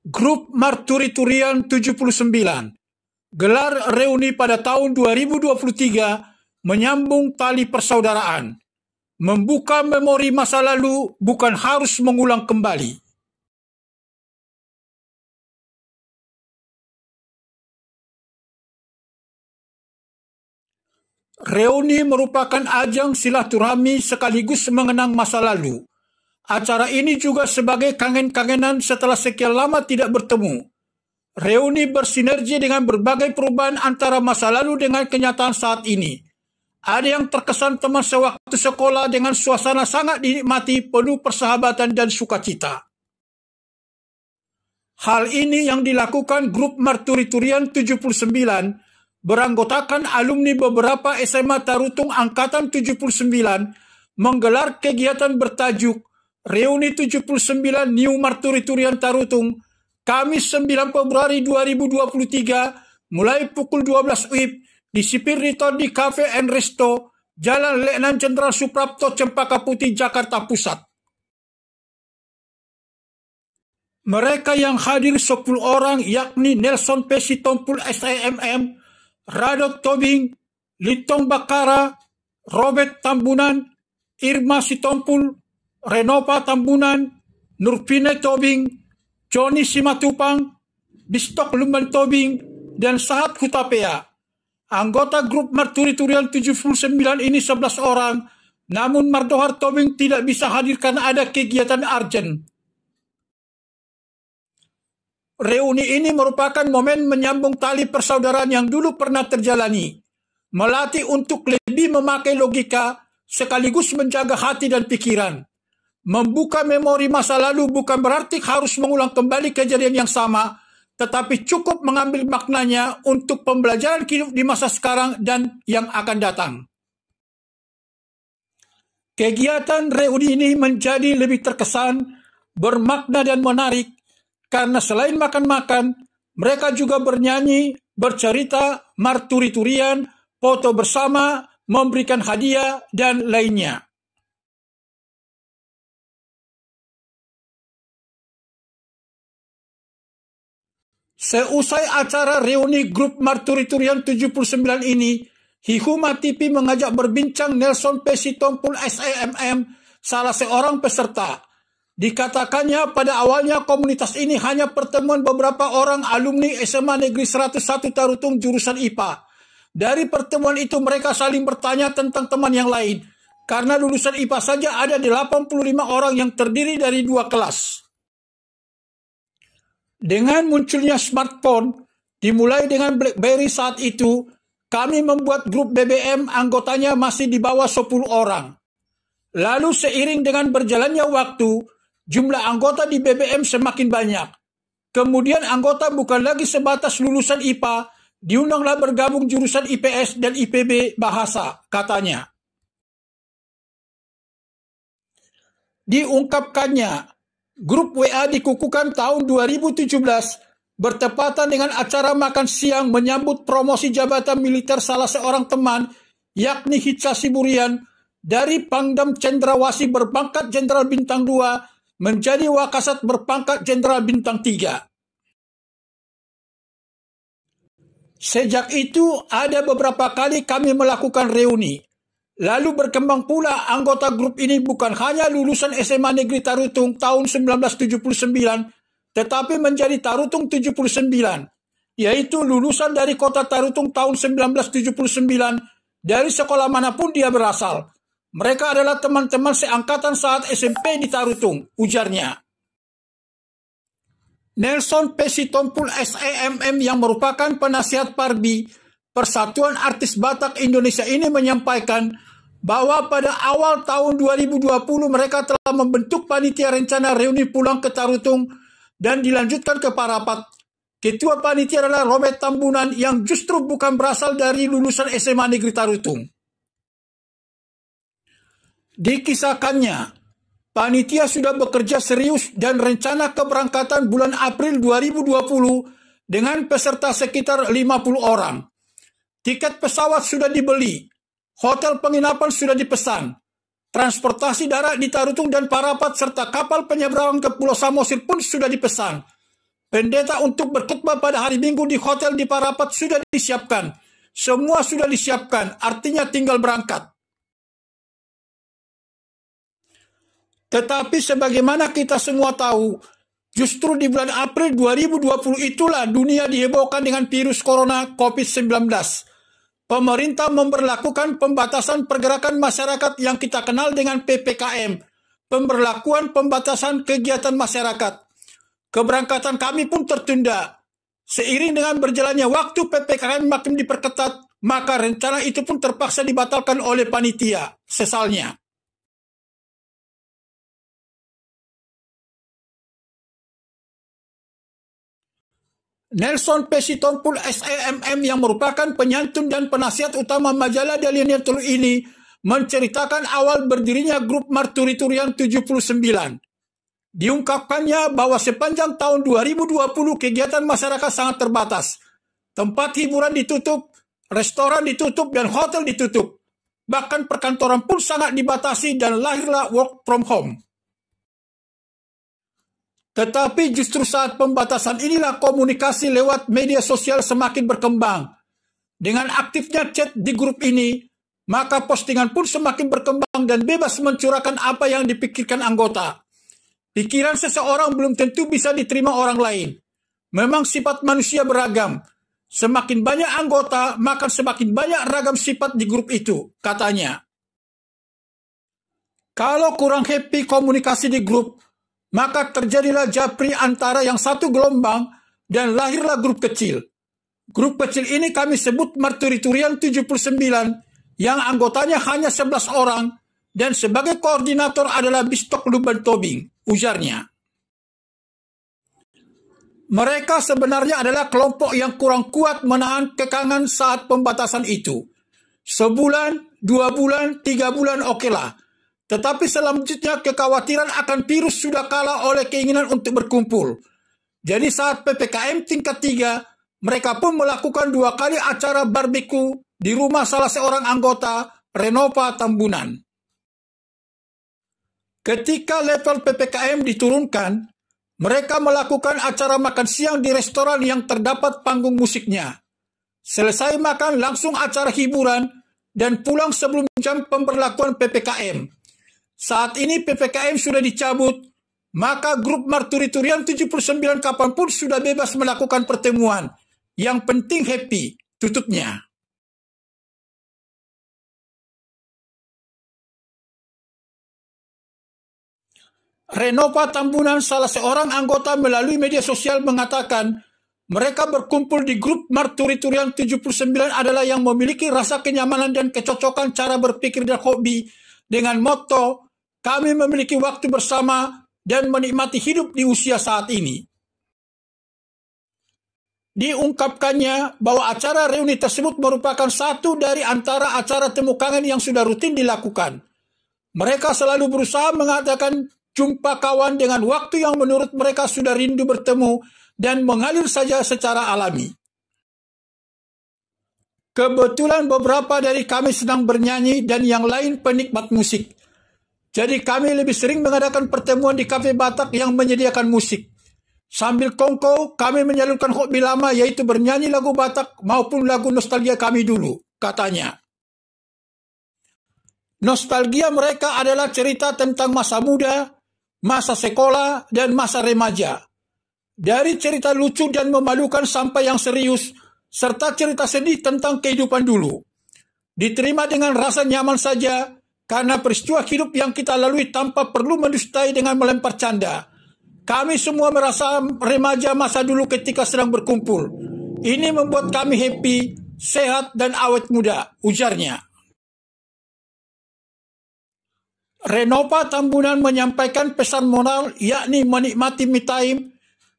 Grup Marturiturian 79 gelar reuni pada tahun 2023 menyambung tali persaudaraan, membuka memori masa lalu bukan harus mengulang kembali. Reuni merupakan ajang silaturahmi sekaligus mengenang masa lalu. Acara ini juga sebagai kangen-kangenan setelah sekian lama tidak bertemu. Reuni bersinergi dengan berbagai perubahan antara masa lalu dengan kenyataan saat ini. Ada yang terkesan teman sewaktu sekolah dengan suasana sangat dinikmati, penuh persahabatan dan sukacita. Hal ini yang dilakukan grup Marturiturian 79 beranggotakan alumni beberapa SMA Tarutung Angkatan 79 menggelar kegiatan bertajuk Reuni 79 New Marturiturian Tarutung Kamis 9 Februari 2023 mulai pukul 12 WIB di Spirito di Cafe and Resto, Jalan Letnan Jenderal Suprapto, Cempaka Putih, Jakarta Pusat. Mereka yang hadir 10 orang yakni Nelson P. Sitompul SIMM, Radot Tobing, Litong Bakara, Robert Tambunan, Irma Sitompul, Renova Tambunan, Nurpine Tobing, Johnny Simatupang, Bistok Lumban Tobing, dan Sahat Hutapea. Anggota grup Marturiturian 79 ini 11 orang, namun Mardohar Tobing tidak bisa hadir karena ada kegiatan arjen. Reuni ini merupakan momen menyambung tali persaudaraan yang dulu pernah terjalani, melatih untuk lebih memakai logika sekaligus menjaga hati dan pikiran. Membuka memori masa lalu bukan berarti harus mengulang kembali kejadian yang sama, tetapi cukup mengambil maknanya untuk pembelajaran hidup di masa sekarang dan yang akan datang. Kegiatan reuni ini menjadi lebih terkesan, bermakna dan menarik, karena selain makan-makan, mereka juga bernyanyi, bercerita, marturiturian, foto bersama, memberikan hadiah, dan lainnya. Seusai acara reuni grup Marturiturian 79 ini, Hikuma TV mengajak berbincang Nelson P. Sitompul SIMM, salah seorang peserta. Dikatakannya pada awalnya komunitas ini hanya pertemuan beberapa orang alumni SMA Negeri 101 Tarutung jurusan IPA. Dari pertemuan itu mereka saling bertanya tentang teman yang lain. Karena lulusan IPA saja ada 85 orang yang terdiri dari 2 kelas. Dengan munculnya smartphone, dimulai dengan BlackBerry saat itu, kami membuat grup BBM anggotanya masih di bawah 10 orang. Lalu seiring dengan berjalannya waktu, jumlah anggota di BBM semakin banyak. Kemudian anggota bukan lagi sebatas lulusan IPA, diundanglah bergabung jurusan IPS dan IPB Bahasa, katanya. Diungkapkannya, grup WA dikukuhkan tahun 2017 bertepatan dengan acara makan siang menyambut promosi jabatan militer salah seorang teman, yakni Hitsa Siburian, dari Pangdam Cendrawasih berpangkat Jenderal Bintang 2 menjadi Wakasat berpangkat Jenderal Bintang 3. Sejak itu ada beberapa kali kami melakukan reuni. Lalu berkembang pula anggota grup ini bukan hanya lulusan SMA Negeri Tarutung tahun 1979, tetapi menjadi Tarutung 79, yaitu lulusan dari kota Tarutung tahun 1979 dari sekolah manapun dia berasal. Mereka adalah teman-teman seangkatan saat SMP di Tarutung, ujarnya. Nelson P. Sitompul SIMM yang merupakan penasihat Parbi, Persatuan Artis Batak Indonesia ini menyampaikan bahwa pada awal tahun 2020 mereka telah membentuk panitia rencana reuni pulang ke Tarutung dan dilanjutkan ke Parapat. Ketua panitia adalah Robert Tambunan yang justru bukan berasal dari lulusan SMA Negeri Tarutung. Dikisahkannya, panitia sudah bekerja serius dan rencana keberangkatan bulan April 2020 dengan peserta sekitar 50 orang. Tiket pesawat sudah dibeli, hotel penginapan sudah dipesan, transportasi darat di Tarutung dan Parapat serta kapal penyeberangan ke Pulau Samosir pun sudah dipesan. Pendeta untuk berkhutbah pada hari Minggu di hotel di Parapat sudah disiapkan. Semua sudah disiapkan, artinya tinggal berangkat. Tetapi sebagaimana kita semua tahu, justru di bulan April 2020 itulah dunia dihebohkan dengan virus corona COVID-19. Pemerintah memberlakukan pembatasan pergerakan masyarakat yang kita kenal dengan PPKM, pemberlakuan pembatasan kegiatan masyarakat. Keberangkatan kami pun tertunda. Seiring dengan berjalannya waktu PPKM makin diperketat, maka rencana itu pun terpaksa dibatalkan oleh panitia, sesalnya. Nelson P. Sitompul SEMM yang merupakan penyantun dan penasihat utama majalah Daily News ini menceritakan awal berdirinya grup Marturiturian 79. Diungkapkannya bahwa sepanjang tahun 2020 kegiatan masyarakat sangat terbatas. Tempat hiburan ditutup, restoran ditutup, dan hotel ditutup. Bahkan perkantoran pun sangat dibatasi dan lahirlah work from home. Tetapi justru saat pembatasan inilah komunikasi lewat media sosial semakin berkembang. Dengan aktifnya chat di grup ini, maka postingan pun semakin berkembang dan bebas mencurahkan apa yang dipikirkan anggota. Pikiran seseorang belum tentu bisa diterima orang lain. Memang sifat manusia beragam. Semakin banyak anggota, maka semakin banyak ragam sifat di grup itu, katanya. Kalau kurang happy komunikasi di grup, maka terjadilah japri antara yang satu gelombang dan lahirlah grup kecil. Grup kecil ini kami sebut Marturiturian 79 yang anggotanya hanya 11 orang dan sebagai koordinator adalah Bistok Luban Tobing, ujarnya. Mereka sebenarnya adalah kelompok yang kurang kuat menahan kekangan saat pembatasan itu. Sebulan, 2 bulan, 3 bulan okelah. Tetapi selanjutnya kekhawatiran akan virus sudah kalah oleh keinginan untuk berkumpul. Jadi saat PPKM tingkat 3, mereka pun melakukan 2 kali acara barbeque di rumah salah seorang anggota, Renova Tambunan. Ketika level PPKM diturunkan, mereka melakukan acara makan siang di restoran yang terdapat panggung musiknya. Selesai makan langsung acara hiburan dan pulang sebelum jam pemberlakuan PPKM. Saat ini PPKM sudah dicabut, maka grup Marturiturian 79 kapanpun sudah bebas melakukan pertemuan. Yang penting happy, tutupnya. Renova Tambunan, salah seorang anggota melalui media sosial mengatakan, mereka berkumpul di grup Marturiturian 79 adalah yang memiliki rasa kenyamanan dan kecocokan cara berpikir dan hobi dengan motto, kami memiliki waktu bersama dan menikmati hidup di usia saat ini. Diungkapkannya bahwa acara reuni tersebut merupakan satu dari antara acara temu kangen yang sudah rutin dilakukan. Mereka selalu berusaha mengadakan jumpa kawan dengan waktu yang menurut mereka sudah rindu bertemu dan mengalir saja secara alami. Kebetulan beberapa dari kami sedang bernyanyi dan yang lain penikmat musik. Jadi kami lebih sering mengadakan pertemuan di kafe Batak yang menyediakan musik. Sambil kongko, kami menyalurkan hobi lama yaitu bernyanyi lagu Batak maupun lagu nostalgia kami dulu, katanya. Nostalgia mereka adalah cerita tentang masa muda, masa sekolah, dan masa remaja. Dari cerita lucu dan memalukan sampai yang serius, serta cerita sedih tentang kehidupan dulu. Diterima dengan rasa nyaman saja, karena peristiwa hidup yang kita lalui tanpa perlu mendustai dengan melempar canda. Kami semua merasa remaja masa dulu ketika sedang berkumpul. Ini membuat kami happy, sehat, dan awet muda, ujarnya. Renova Tambunan menyampaikan pesan moral yakni menikmati me time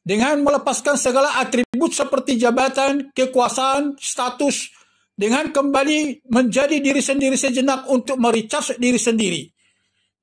dengan melepaskan segala atribut seperti jabatan, kekuasaan, status, dengan kembali menjadi diri sendiri sejenak untuk merecharge diri sendiri.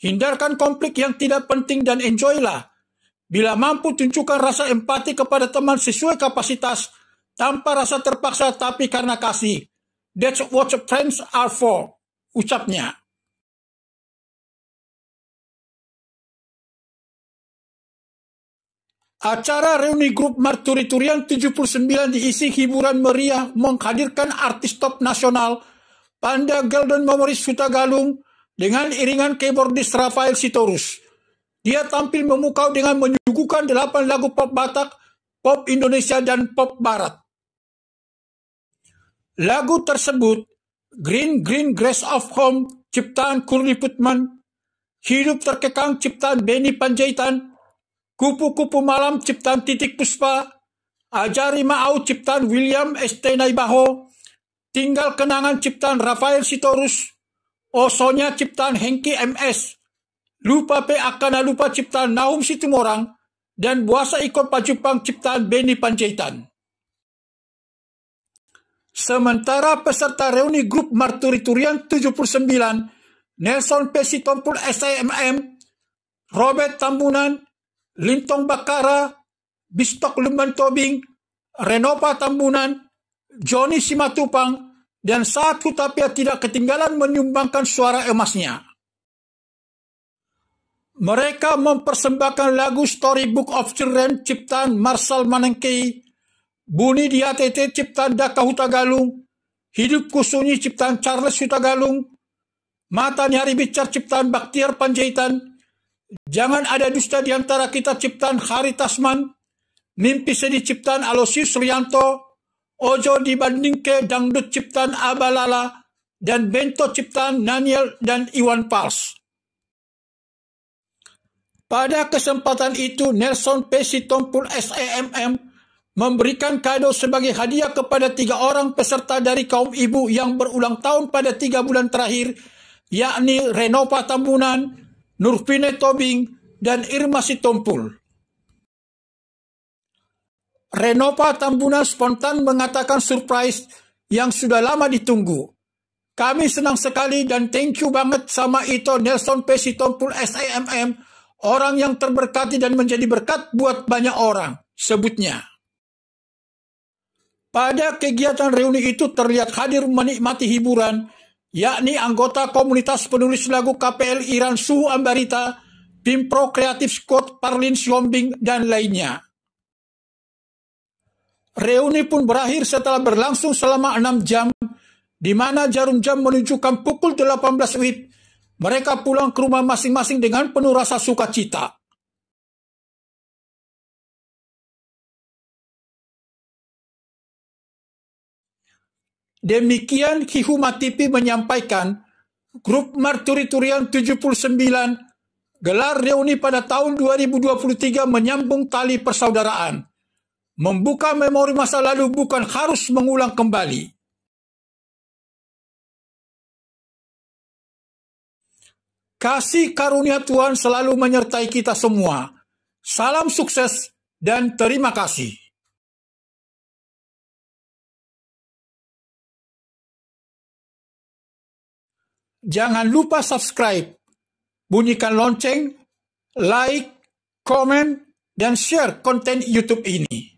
Hindarkan konflik yang tidak penting dan enjoylah. Bila mampu tunjukkan rasa empati kepada teman sesuai kapasitas, tanpa rasa terpaksa tapi karena kasih. That's what friends are for, ucapnya. Acara reuni grup Marturi-Turian 79 diisi hiburan meriah menghadirkan artis top nasional Panda Golden Memories Hutagalung dengan iringan keyboardis Rafael Sitorus. Dia tampil memukau dengan menyuguhkan 8 lagu pop Batak, pop Indonesia, dan pop Barat. Lagu tersebut Green Green Grass of Home ciptaan Kurni Putman, Hidup Terkekang ciptaan Benny Panjaitan, Kupu-Kupu Malam ciptaan Titik Puspa, Ajari Ma'au ciptaan William ST Naibaho, Tinggal Kenangan ciptaan Rafael Sitorus, Osonya ciptaan Hengki MS, Lupa Pe Akana Lupa ciptaan Nahum Situmorang, dan Buasa Ikon Pajupang ciptaan Benny Panjaitan. Sementara peserta reuni grup Marturi-Turian 79, Nelson P. Sitompul SIMM, Robert Tambunan, Lintong Bakara, Bistok Lumban Tobing, Renopa Tambunan, Joni Simatupang, dan Saat Hutapea tidak ketinggalan menyumbangkan suara emasnya. Mereka mempersembahkan lagu Storybook of Children ciptaan Marshall Manengkei, Buni di ATT ciptaan Daka Hutagalung, Hidupku Sunyi ciptaan Charles Hutagalung, Mata Nyari Bicar ciptaan Baktiar Panjaitan, Jangan Ada Dusta di Antara Kita ciptaan Hari Tasman, Mimpi Sedih ciptaan Alosius Rianto, Ojo Dibandingke Dangdut ciptaan Abalala, dan Bento ciptaan Daniel dan Iwan Pals. Pada kesempatan itu, Nelson P. Sitompul SIMM memberikan kado sebagai hadiah kepada 3 orang peserta dari kaum ibu yang berulang tahun pada 3 bulan terakhir, yakni Renopa Tambunan, Nurpine Tobing, dan Irma Sitompul. Renopa Tambunan spontan mengatakan surprise yang sudah lama ditunggu. Kami senang sekali dan thank you banget sama itu Nelson P. Sitompul SIMM, orang yang terberkati dan menjadi berkat buat banyak orang, sebutnya. Pada kegiatan reuni itu terlihat hadir menikmati hiburan, yakni anggota komunitas penulis lagu KPL Iran Suhu Ambarita, Pimpro Kreatif Squad Parlin Siombing, dan lainnya. Reuni pun berakhir setelah berlangsung selama 6 jam, di mana jarum jam menunjukkan pukul 18 WIB. Mereka pulang ke rumah masing-masing dengan penuh rasa sukacita. Demikian Hihuma TV menyampaikan, grup Marturi-Turian 79 gelar reuni pada tahun 2023 menyambung tali persaudaraan. Membuka memori masa lalu bukan harus mengulang kembali. Kasih karunia Tuhan selalu menyertai kita semua. Salam sukses dan terima kasih. Jangan lupa subscribe, bunyikan lonceng, like, komen, dan share konten YouTube ini.